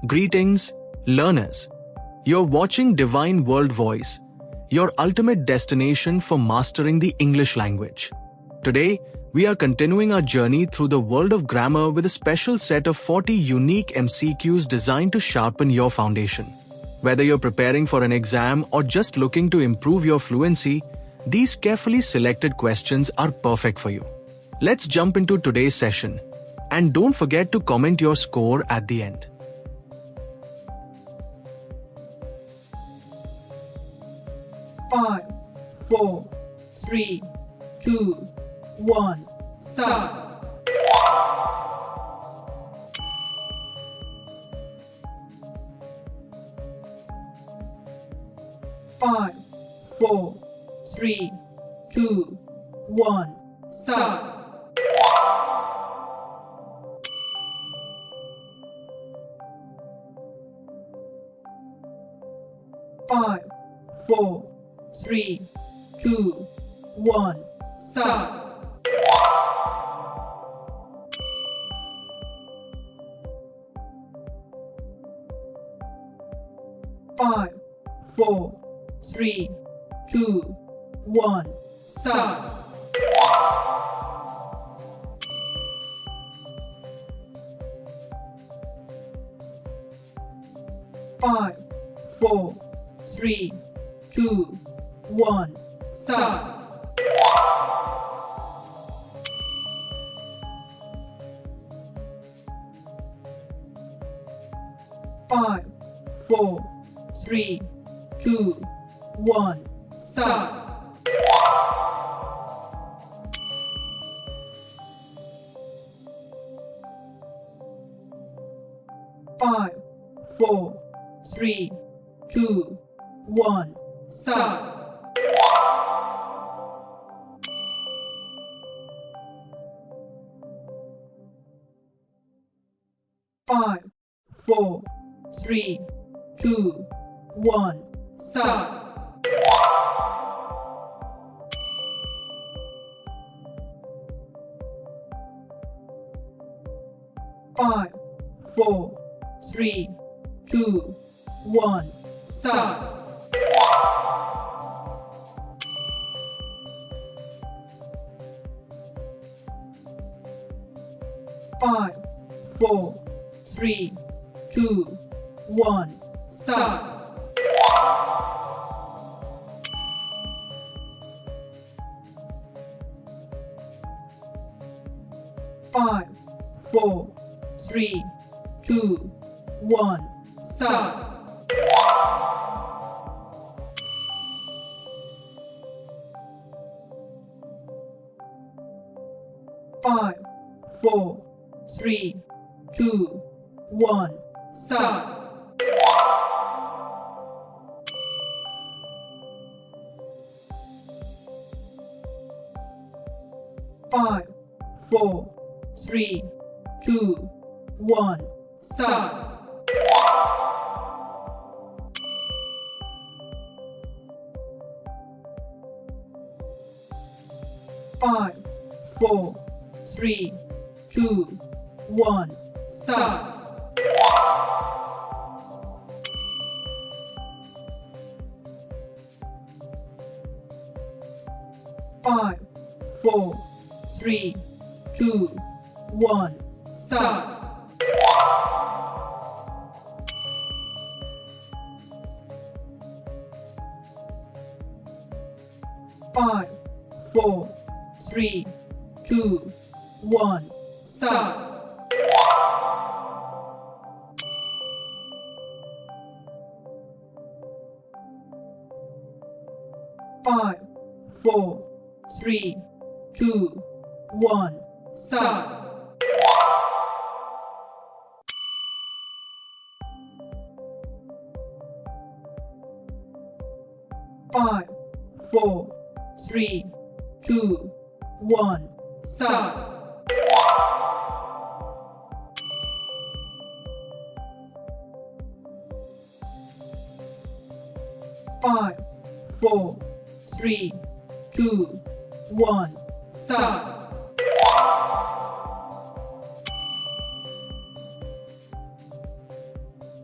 Greetings, learners. You're watching Divine World Voice, your ultimate destination for mastering the English language. Today, we are continuing our journey through the world of grammar with a special set of 40 unique MCQs designed to sharpen your foundation. Whether you're preparing for an exam or just looking to improve your fluency, these carefully selected questions are perfect for you. Let's jump into today's session. And don't forget to comment your score at the end. Five, 4, 3, 2, 1, start. 5, 4, 3, 2, 1, start. 5, 4, 3, 2, 1, start. 5, 4, 3, 2, 1, start. 5, 4, 3, 2, 1, start. 5, 4, 3, 2, 1, start. 5, 4, 3, 2, 1, start. 5, 4, 3, 2, 1, start. 5, 4, 3, 2, 1, start. 5, 4, 3, 2, 1, start. 5, 4, 3, 2, 1, start. 5, 4, 3, 2, 1, start. 5, 4, 3, 2, 1, start. 5, 4, 3, 2, 1, start. 5, 4, 3, 2, 1, start. 5, 4, 3, 2, 1, start. 5, 4, 3, 2, 1, start. 5, 4, 3, 2, 1, start. 5, 4, 3, 2, 1, start. 5,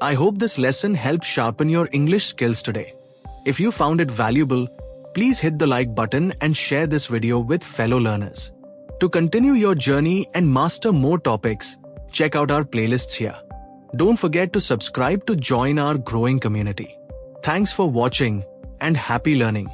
I hope this lesson helped sharpen your English skills today. If you found it valuable, please hit the like button and share this video with fellow learners. To continue your journey and master more topics, check out our playlists here. Don't forget to subscribe to join our growing community. Thanks for watching and happy learning.